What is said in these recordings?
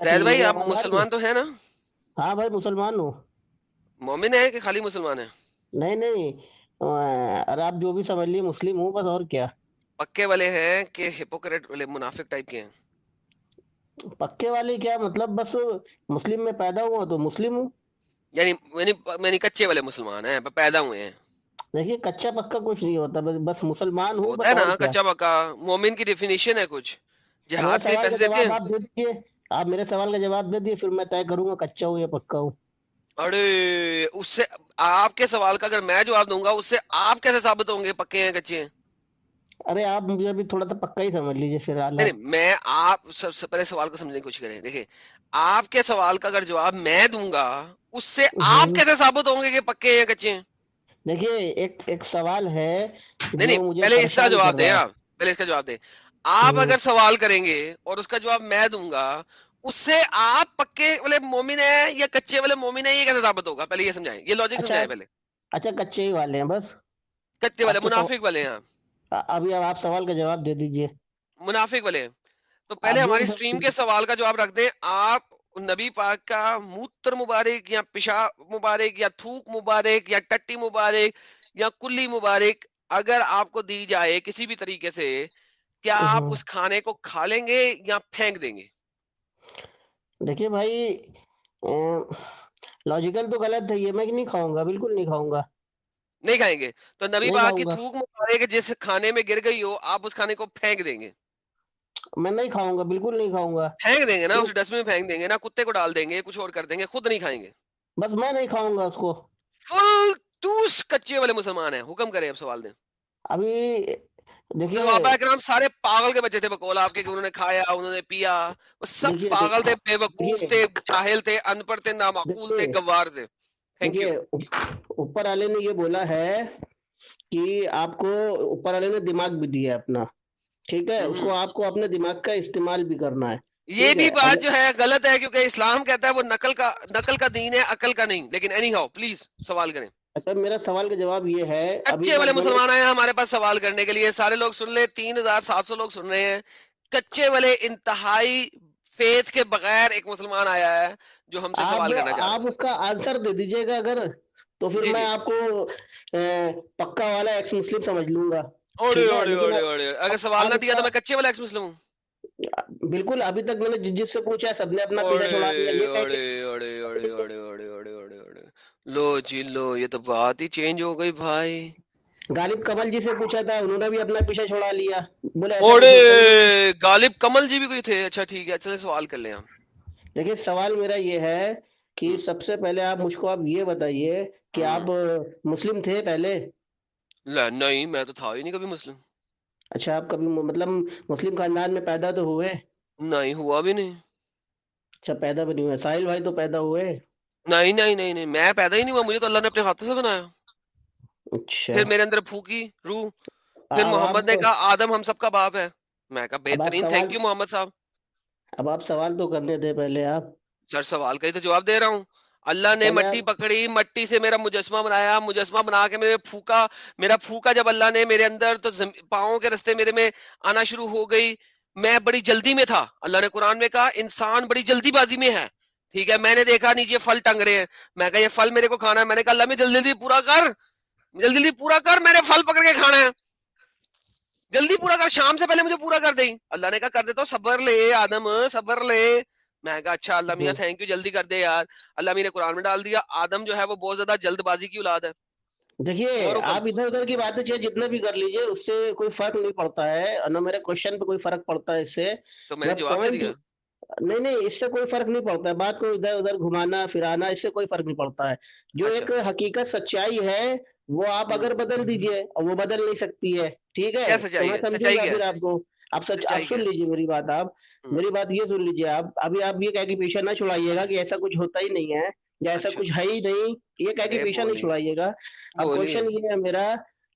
जैद भाई, मेरी आप आवाज आ रही है? मुसलमान तो है ना? हाँ भाई, मुसलमान हूँ। मोमिन है कि खाली मुसलमान है? नहीं नहीं। अरे आप जो भी समझ लिए, मुस्लिम हूँ बस, और क्या। पक्के वाले हैं कि हिपोक्रेट वाले मुनाफिक टाइप के हैं? पक्के वाले क्या मतलब, बस मुस्लिम में पैदा हुआ तो मुस्लिम हूँ। यानी यानी यानी कच्चे वाले मुसलमान हैं, पैदा हुए हैं? देखिए, कच्चा पक्का कुछ नहीं होता, बस मुसलमान हूँ होता बस, है ना और क्या। कच्चा पक्का। मोमिन की डेफिनेशन है कुछ। अब मेरा जिहाद के लिए सवाल का पैसे देते जवाब हैं। आप दे दीजिए। आप मेरे सवाल का जवाब दे दिए, फिर मैं तय करूंगा कच्चा हूँ या पक्का हूँ। अरे उससे, आपके सवाल का अगर मैं जवाब दूंगा उससे आप कैसे साबित होंगे पक्के हैं कच्चे हैं? अरे आप मुझे अभी थोड़ा सा पक्का ही समझ लीजिए फिर नहीं हालत। नहीं, मैं आप सबसे पहले सवाल को समझने की कोशिश करें। देखिए, आपके सवाल का अगर जवाब मैं दूंगा उससे आप हम्म। कैसे साबित होंगे कि पक्के हैं कच्चे हैं? देखिए, एक एक सवाल है नहीं नहीं, जो मुझे पहले इसका परेशान जवाब कर दें रहा है। आप। पहले इसका जवाब दें। आप हम्म। अगर सवाल करेंगे और उसका जवाब मैं दूंगा, उससे आप पक्के वाले मोमिन है या कच्चे वाले मोमिन है, ये कैसे साबित होगा? पहले ये समझाएं, ये लॉजिक अच्छा। समझाएं पहले। अच्छा, कच्चे ही वाले हैं बस। कच्चे वाले अब तो मुनाफिक वाले हैं आप? अभी अब आप सवाल का जवाब दे दीजिए। मुनाफिक वाले हैं। तो आप पहले जो भी हमारी स्ट्रीम के समझ। सवाल का जवाब रख दें आप। नबी पाक का मूत्र मुबारक या पेशाब मुबारक या थूक मुबारक या टट्टी मुबारक या कुल्ली मुबारक अगर आपको दी जाए किसी भी तरीके से, क्या आप हम्म। उस खाने को खा लेंगे या फेंक देंगे? देखिए भाई, लॉजिकल तो गलत है ये, मैं नहीं खाऊंगा, बिल्कुल नहीं खाऊंगा। नहीं खाएंगे? तो नबी नहीं पाक की खाऊंगा। थूक मुबारक जिस खाने में गिर गई हो, आप उस खाने को फेंक देंगे? मैं नहीं खाऊंगा, बिल्कुल नहीं खाऊंगा। फेंक देंगे ना, क्यों? उस डस्टबिन में फेंक देंगे ना, कुत्ते को डाल देंगे, कुछ और कर देंगे, खुद नहीं खाएंगे? बस मैं नहीं खाऊंगा उसको। फुल टूस कच्चे वाले मुसलमान हैं। हुक्म करें, अब सवाल दें। अभी सहाबा देखिए। इकराम सारे पागल के बच्चे थे बकौल आपके, कि उन्होंने खाया, उन्होंने पिया। वो सब देखिए पागल थे, बेवकूफ देखिए थे, जाहिल थे, अनपढ़ थे, नामाकूल थे, देखिए गवार थे। Thank you. देखिए, ऊपर वाले ने ये बोला है कि आपको, ऊपर वाले ने दिमाग भी दिया है अपना। ठीक है, उसको हम्म। आपको अपने दिमाग का इस्तेमाल भी करना है। ये ठीक भी है बात अब। जो है गलत है, क्योंकि इस्लाम कहता है वो नकल का दीन है, अकल का नहीं। लेकिन एनी हाउ, प्लीज सवाल करें। अच्छा, मेरा सवाल का जवाब ये है। अभी कच्चे तक वाले मैंने। मुसलमान आए हैं हमारे पास सवाल करने के लिए, सारे लोग सुन ले, 3700 लोग सुन रहे हैं। कच्चे वाले इंतहाई फेथ के बगैर एक मुसलमान आया है जो हमसे आप सवाल करना चाह रहा आप उसका आंसर दे दीजिएगा अगर, तो है। फिर जी मैं जी। आपको पक्का वाला एक्स मुस्लिम समझ लूंगा। ओड़े ठीक है, ओड़े लेकिन ओड़े ओड़े, अगर सवाल आप ना दिया तो उसका, मैं कच्चे वाला एक्स मुस्लिम हूँ? बिल्कुल अभी तक मैंने जिससे पूछा है सबने अपना पीछा ओड़े छुड़ा दिया, ये कह ओड़े के। ओड़े ओड़े ओड़े ओड़े ओड़े ओड़े ओड़े। लो जी लो, ये तो बात ही चेंज हो गई भाई। गालिब कमल जी से पूछा था, उन्होंने भी अपना पीछा छुड़ा लिया। बोले ऐसा कुछ ओड़े, होता ही नहीं। गालिब कमल जी भी कोई थे? अच्छा ठीक है, चलिए सवाल कर लें हम। देखिए, सवाल मेरा ये है कि हम्म। सबसे पहले आप मुझको आप ये बताइए कि हम्म। आप मुस्लिम थे पहले। नहीं, मैं तो था ही नहीं कभी मुस्लिम। अच्छा, आप कभी मतलब मुस्लिम खानदान में पैदा तो हुए? नहीं, हुआ भी नहीं। अच्छा, पैदा भी नहीं हुए, साहिल भाई तो पैदा हुए। नहीं नहीं नहीं नहीं, मैं पैदा ही नहीं हुआ, मुझे तो अल्लाह ने अपने हाथों से बनाया। अच्छा। फिर मेरे अंदर फूकी रूह। फिर अब मोहम्मद ने आप कहा आदम हम सबका बाप है। मैं कहा अब आप बेहतरीन, थैंक सवाल यू मोहम्मद साहब। अब आप सवाल तो करने थे पहले आप। सर सवाल का ही तो जवाब दे रहा हूँ। अल्लाह ने पहले मट्टी आप। पकड़ी, मट्टी से मेरा मुजस्मा बनाया, मुजस्मा बना के मेरे फूका। मेरा फूका जब अल्लाह ने मेरे अंदर, तो पाँव के रास्ते मेरे में आना शुरू हो गई। मैं बड़ी जल्दी में था। अल्लाह ने कुरान में कहा इंसान बड़ी जल्दीबाजी में है। ठीक है, मैंने देखा नीचे फल टंग रहे हैं। मैं कहा ये फल मेरे को खाना है। मैंने कहा अल्लाह में जल्दी जल्दी पूरा कर, जल्दी जल्दी पूरा कर, मैंने फल पकड़ के खाना है। जल्दी पूरा कर, शाम से पहले मुझे पूरा कर दे। अल्लाह ने कहा कर देता हूँ, सब्र ले आदम, सब्र ले। मैं कहा अच्छा अल्लाह मियाँ, हम्म। थैंक यू, जल्दी कर दे यार। अल्लाह मियाँ ने कुरान में डाल दिया आदम जो है वो बहुत ज्यादा जल्दबाजी की औलाद है। देखिए, और हुक्म। आप इधर उधर की बातें चाहे जितने भी कर लीजिए, उससे कोई फर्क नहीं पड़ता है, और ना मेरे क्वेश्चन पे कोई फर्क पड़ता है इससे। तो मैंने मैं जवाब दे पॉइंट, दिया। नहीं नहीं, इससे कोई फर्क नहीं पड़ता है, बात को इधर उधर घुमाना फिराना, इससे कोई फर्क नहीं पड़ता है। जो अच्छा। एक हकीकत सच्चाई है, वो आप हम्म। अगर बदल दीजिए, और वो बदल नहीं सकती है। ठीक क्या है, तो सच्चाई मैं है? सच्चाई समझूंगा क्या फिर है? आपको। आप सच्चाई सुन क्या है? लीजिए मेरी बात। आप हम्म। मेरी बात ये सुन लीजिए। आप अभी आप ये कह के पीछे ना छुड़ाइएगा कि ऐसा कुछ होता ही नहीं है, या ऐसा अच्छा। कुछ है ही नहीं। ये कह के अरे पीछे नहीं बोलिए, छुड़ाइएगा। अब बोलिए। क्वेश्चन ये है मेरा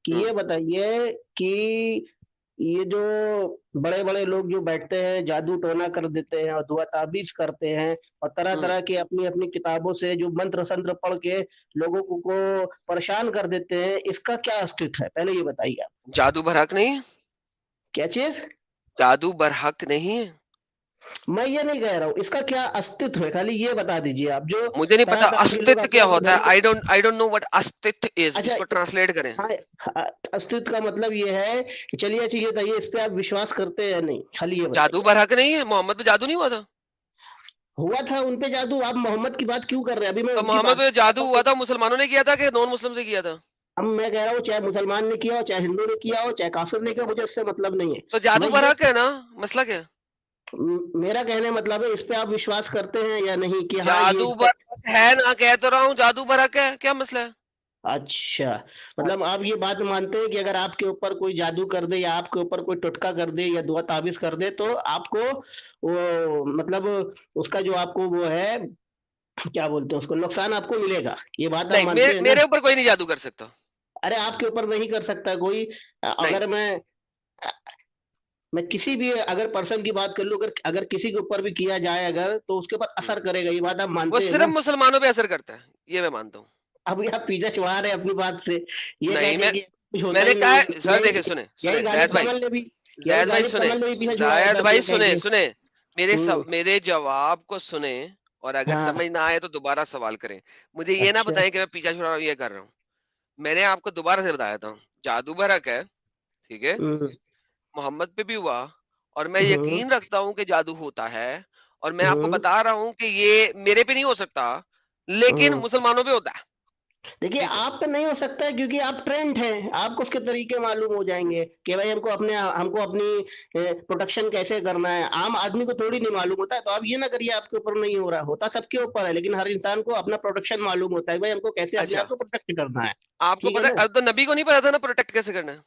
कि हम्म। ये बताइए कि ये जो बड़े बड़े लोग जो बैठते हैं, जादू टोना कर देते हैं और दुआ ताबीज करते हैं, और तरह हम्म। तरह के अपनी अपनी किताबों से जो मंत्र संत्र पढ़ के लोगों को परेशान कर देते हैं, इसका क्या अस्तित्व है, पहले ये बताइए आप। जादू बरहक नहीं है? क्या चीज? जादू बरहक नहीं है? मैं ये नहीं कह रहा हूँ, इसका क्या अस्तित्व है, खाली ये बता दीजिए आप। जो मुझे नहीं पता तरह-तरह के लोग अस्तित्व क्या अपने-अपने होता है। धर्म। आई डोंट नो व्हाट अस्तित्व इज, अच्छा, इसको ट्रांसलेट करें। हाँ, अस्तित्व का मतलब ये है कि चलिए अच्छा ये बताइए, इस पे आप विश्वास करते हैं या नहीं? खाली ये जादू बताइए। बरहक नहीं है, मोहम्मद पे जादू नहीं हुआ था? हुआ था उन पे जादू, आप मोहम्मद की बात क्यों कर रहे हैं? अभी मैं तो उनकी मोहम्मद बात पे कर रहा जादू हुआ हूँ। था, मुसलमानों ने किया था कि नॉन मुस्लिम से किया था? अब मैं कह रहा हूँ, चाहे मुसलमान ने किया हो, चाहे हिंदू ने किया हो, चाहे काफिर ने किया हो, मुझे इससे मतलब नहीं है। तो जादू मैं ये बरहक है ना, मसला क्या है? मेरा कहने मतलब है, इस पे आप विश्वास करते हैं या नहीं कि हाँ ये जादू बरहक है ना, कह तो रहा हूँ जादू बरहक है, क्या मसला है? अच्छा, मतलब आप ये बात मानते हैं कि अगर आपके ऊपर कोई जादू कर दे या आपके ऊपर कोई टोटका कर दे या दुआ ताबीज कर दे, तो आपको वो मतलब उसका जो आपको वो है, क्या बोलते हैं उसको, नुकसान आपको मिलेगा, ये बात आप नहीं, मानते हैं ना? मेरे ऊपर कोई नहीं जादू कर सकता। अरे आपके ऊपर नहीं कर सकता कोई। नहीं, अगर मैं किसी भी अगर पर्सन की बात कर लूं, अगर अगर किसी के ऊपर भी किया जाए अगर, तो उसके ऊपर असर करेगा, ये बात आप वो मानते हैं सिर्फ ना? मुसलमानों पे असर करता है, ये मैं मानता हूँ। अभी आप पीछे छुड़ा रहे हैं अपनी बात से, ये कह नहीं, के मैं कि कुछ होता मैंने ही कहा नहीं है, है। सर यही देखिए, सुने यही सुने गालिब जैद भाई, कमल ने भी यही जैद भाई गालिब सुने, कमल ने भी पीछे छुड़ाया था जायद भाई अपना कह सुने के। सुने, हम्म। मेरे जवाब को सुने, और अगर हाँ। समझ ना आए तो दोबारा सवाल करें। मुझे ये ना अच्छा। बताएं कि मैं पीछा छुड़ा रहा हूँ, ये कर रहा हूँ। मैंने आपको दोबारा से बताया था, जादू बरक है, ठीक है, हम्म। मोहम्मद पे भी हुआ, और मैं हम्म। यकीन रखता हूँ कि जादू होता है, और मैं आपको हम्म। बता रहा हूँ कि ये मेरे पे नहीं हो सकता, लेकिन हम्म। मुसलमानों पे होता है। देखिए, जी सर। आप पे नहीं हो सकता है क्योंकि आप ट्रेंड हैं, आपको उसके तरीके मालूम हो जाएंगे कि भाई हमको अपनी प्रोटेक्शन कैसे करना है। आम आदमी को थोड़ी नहीं मालूम होता है, तो आप ये ना करिए आपके ऊपर नहीं हो रहा, होता सबके ऊपर है, लेकिन हर इंसान को अपना प्रोटेक्शन मालूम होता है, भाई हमको कैसे अपने अच्छा, आप को प्रोटेक्ट करना है। आपको ठीक है पता ना? है, तो नबी को नहीं पता था ना प्रोटेक्ट कैसे करना है?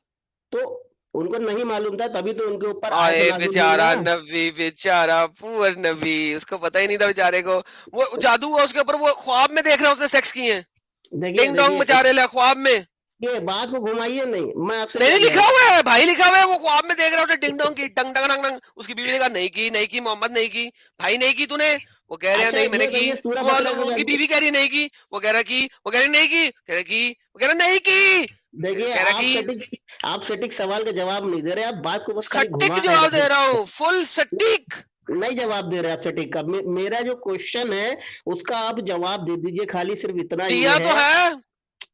तो उनको नहीं मालूम था, तभी तो उनके ऊपर आयत आए नाज़िल हुई बेचारा ना। नबी, बेचारा पुअर नबी, उसको पता ही नहीं था बेचारे को। वो जादू हुआ उसके ऊपर, वो ख्वाब में देख रहा है उसने सेक्स किए हैं, देखिए डिंग डोंग देखिए मचा रहे हैं ख्वाब में। ये बात को घुमाइए नहीं, मैं आपसे नहीं क्या नहीं, कह लिखा रहा हूँ। हुआ है भाई, लिखा हुआ है, वो ख्वाब में देख रहा है डिंग डोंग की, डंग डंग डंग डंग। उसकी बीवी ने कहा नहीं की, नहीं की मोहम्मद, नहीं की भाई, नहीं की तूने? वो कह रहे हैं अच्छा, नहीं ये मैंने की। बताइए सूरह वो बकरा को उनकी जानते। बीवी कह रही है नहीं की, वो कह रहा की, वो कह रही नहीं की, कह रहा की, वो कह रहा नहीं की, देखिए, कह रहा की। आप सटीक सवाल का जवाब नहीं दे रहे, आप बात को बस खाली सटीक घुमा रहे जवाब हैं दे इधर। रहा हूँ, फुल सटीक। नहीं जवाब दे रहे आप सटीक का। मेरा जो क्वेश्चन है उसका आप जवाब दे दीजिए, खाली सिर्फ इतना ही दिया तो है। है।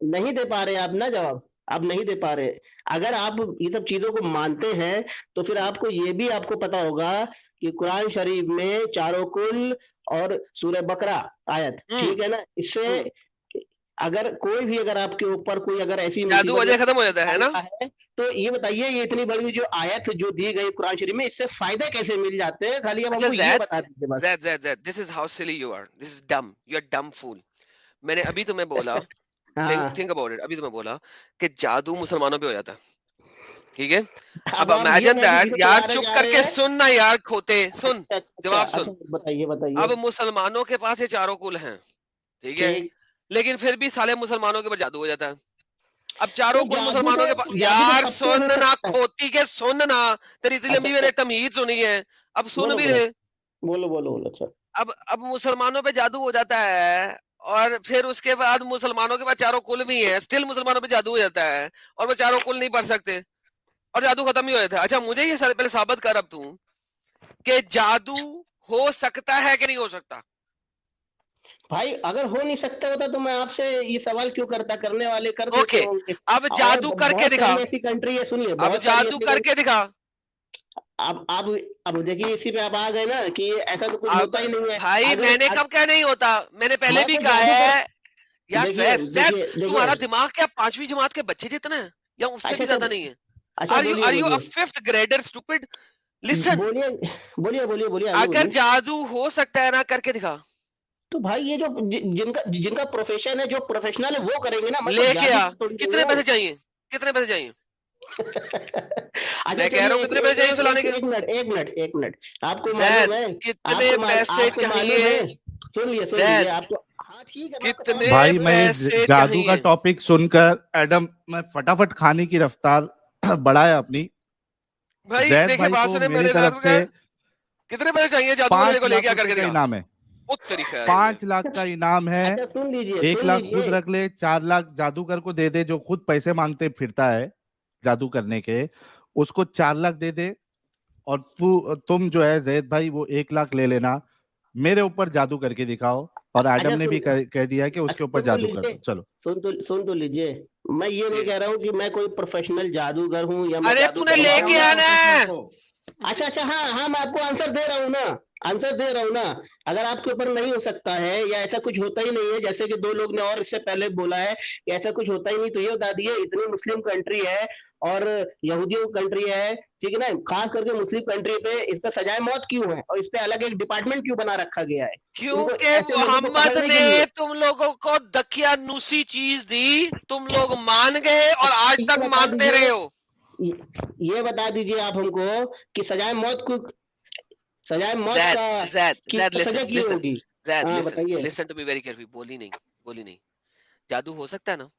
नहीं दे पा रहे आप ना जवाब, आप नहीं दे पा रहे। अगर आप ये सब चीजों को मानते हैं, तो फिर आपको ये भी आपको पता होगा कि कुरान शरीफ में चारों कुल और सूरह बकरा आयत, हम्म। ठीक है ना, इससे हम्म। अगर कोई भी अगर आपके ऊपर कोई अगर ऐसी जादू मुसीबत या वजह खत्म हो जाता है ना। आता है, तो ये बताइए, ये इतनी बड़ी जो आयत जो दी गई कुरान शरीफ में, इससे फायदे कैसे मिल जाते हैं? खाली अब अच्छा हमको ये जैद, बता दीजिए बस। Zaid, this is how silly you are, this is dumb, you are dumb fool. मैंने अभी तुम्हें बोला, थिंक हाँ। थिंक अबाउट इट, अभी तुम्हें बोला कि जादू मुसलमानों पे हो जाता है, ठीक है? अब अब आप ये इमेजिन कह के दैट, क्यों यार चलाने चुप जा रहे करके हैं? सुन ना यार खोते, सुन, अच्छा अच्छा जवाब अच्छा, सुन। बताइए बताइए। अब मुसलमानों के पास ये चारों कुल हैं, ठीक है, ठीक। लेकिन फिर भी साले मुसलमानों के ऊपर जादू हो जाता है। अब तो चारों कुल मुसलमानों के पास, जादू तो यार सब पे सुन हो ना सकता है। खोती के, सुन ना, तेरी इतनी अच्छा लंबी अच्छा, मैंने तमीज सुनी है, अब सुन बोलो भी बोलो ले। बोलो बोलो बोलो सर। अब मुसलमानों पे जादू हो जाता है, और फिर उसके बाद मुसलमानों के पास चारों कुल भी हैं, स्टिल मुसलमानों पे जादू हो जाता है, और वो चारों कुल नहीं पढ़ सकते, और जादू खत्म ही हो जाता है। अच्छा मुझे ये पहले साबित कर अब तू कि जादू हो सकता है कि नहीं हो सकता। भाई अगर हो नहीं सकता होता तो मैं आपसे ये सवाल क्यों करता, करने वाले कर देते ओके, होंगे। अब और जादू करके बहुत दिखा, सारी ऐसी कंट्री है, सुनिए, अब बहुत सारी जादू ऐसी करके दिखा। अब अब अब देखिए, इसी पे आप आ गए ना कि ऐसा तो कुछ अब होता ही नहीं है। भाई अगर मैंने कब क्या नहीं होता, मैंने पहले मैं भी कोई कहा जादू कर, है। यार देखिए जैद, देखिए देखिए। तुम्हारा दिमाग क्या पांचवी जमात के बच्चे जितना है, या उससे अच्छा भी अच्छा ज्यादा नहीं है? अच्छा, बोलिए आर यू अ बोलिए फिफ्थ ग्रेडर स्टूपिड? लिसन, बोलिए बोलिए बोलिए बोलिए, आगे अगर बोलिए। जादू हो सकता है ना, करके दिखा। तो भाई ये जो जिनका जिनका प्रोफेशन है, जो प्रोफेशनल है वो करेंगे ना, मैं कोई लेके आ, जादू थोड़ी नहीं कितने हूँ। पैसे चाहिए, कितने पैसे चाहिए? अच्छा मैं कह रहा चलिए, हूँ कितने पैसे चाहिए उसे लाने के? एक मिनट, आपको मालूम जैद, है, कितने पैसे आपको मालूम चाहिए? है, सुन लीजिए जैद, आपको। हाँ ठीक है, मैं आपका सवाल कितने सुन भाई रहा मैं हूँ। ये पैसे जादू का चाहिए? टॉपिक सुनकर एडम मैं फटाफट खाने की रफ्तार बढ़ाया अपनी। भाई जैद देखिए, भाई बात को सुने, मेरी मैंने तरफ से कितने पैसे चाहिए जादू करने को, 5 लाख लेके आकर रुपए के का दिखा। इनाम है। ओ तेरी खैर हो जाए। 5 लाख का इनाम है। अच्छा 1 लाख खुद सुन रख ले, 4 लाख जादूगर को दे दे जो खुद पैसे मांगते फिरता है जादू करने के, उसको 4 लाख दे दे। और तुम जो है जैद भाई वो 1 लाख ले लेना, मेरे ऊपर जादू करके दिखाओ। और एडम अच्छा ने भी कह दिया कि उसके ऊपर जादू कर दो। चलो सुन तो लीजिए, मैं ये नहीं कह रहा हूँ कि मैं कोई प्रोफेशनल जादूगर हूँ या मैं अरे जादू तूने करवा रहा लेके हूँ। आना है। अच्छा हाँ, मैं आपको आंसर दे रहा हूँ ना। अगर आपके ऊपर नहीं हो सकता है या ऐसा कुछ होता ही नहीं है, जैसे कि 2 लोग ने और इससे पहले बोला है कि ऐसा कुछ होता ही नहीं, तो ये बता दिए, इतनी मुस्लिम कंट्री है और यहूदियों कंट्री है, ठीक है ना, खास करके मुस्लिम कंट्री पे इस पे सजाए मौत क्यों है और इस पे अलग एक डिपार्टमेंट क्यों बना रखा गया है? क्योंकि ऐसे लोगों को मोहम्मद पकड़ने के ने लिए। तुम लोगों को दकियानूसी चीज दी, तुम लोग मान गए और आज ये तक बता मानते दीजिए, रहे हो। ये बता दीजिए आप हमको कि सजाए मौत Zed, का की Zed, सजा listen, क्यों listen, होगी? Zed, हाँ listen, बताइए। listen to me very carefully. बोली नहीं। जादू हो सकता है ना?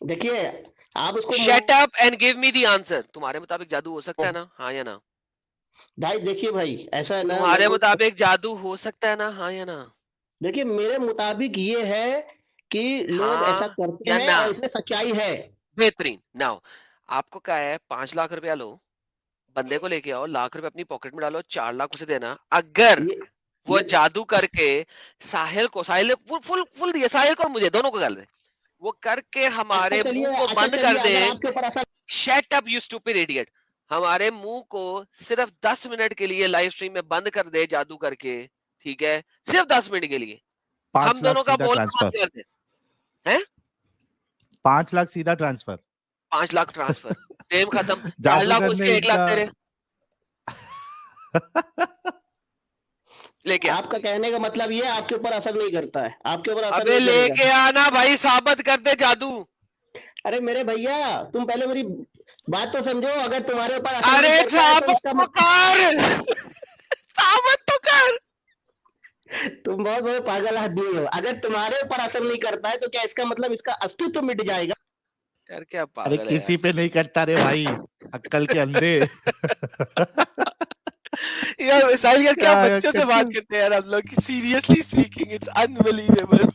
देखिए आप उसको Shut up and give me the answer. तुम्हारे मुताबिक जादू हो सकता है ना? हाँ या ना? भाई देखिए भाई, ऐसा है ना, तुम्हारे मुताबिक जादू हो सकता है ना? हाँ या ना? देखिए मेरे मुताबिक ये है कि लोग ऐसा हाँ करते या हैं ना? और इसमें सच्चाई है। बेहतरीन। नाउ आपको क्या है, 5 लाख रुपया लो, बंदे को लेके आओ, लाख रुपए अपनी पॉकेट में डालो, 4 लाख उसे देना। अगर ये वो ये जादू करके साहिल ने फुल दिया, साहिल को और मुझे दोनों को कर दे, वो करके हमारे मुंह को बंद कर दे। अगर आपके ऊपर ऐसा shut up you stupid idiot. हमारे मुंह को सिर्फ 10 मिनट के लिए लाइव स्ट्रीम में बंद कर दे जादू करके, ठीक है, सिर्फ 10 मिनट के लिए, 5 हम लाख दोनों का सीधा बोलना ट्रांसफर, बंद कर दे। हैं 5 लाख सीधा ट्रांसफर, 5 लाख ट्रांसफर, गेम खत्म। 4 जादू लाख करने उसके, 1 लाख का। तेरे। लेके आ। आपका कहने का मतलब ये आपके ऊपर असर नहीं करता है, आपके ऊपर असर अबे नहीं लेके करेगा। आना भाई, साबित कर दे जादू। अरे मेरे भैया, तुम पहले मेरी बात तो समझो। अगर तुम्हारे ऊपर असर अरे नहीं करता है तो साबित इसका तो कर। साबित तो कर। तुम बहुत बड़े पागल आदमी हो। अगर तुम्हारे ऊपर असर नहीं करता है तो क्या इसका मतलब इसका अस्तित्व मिट जाएगा? यार क्या अरे पागल है किसी यार। पे नहीं करता रे भाई, अक्कल के अंधे। यार मिसाइल यार, क्या क्या बच्चों से बात करते हैं यार हम लोग, सीरियसली स्पीकिंग इट्स अनबिलीवेबल।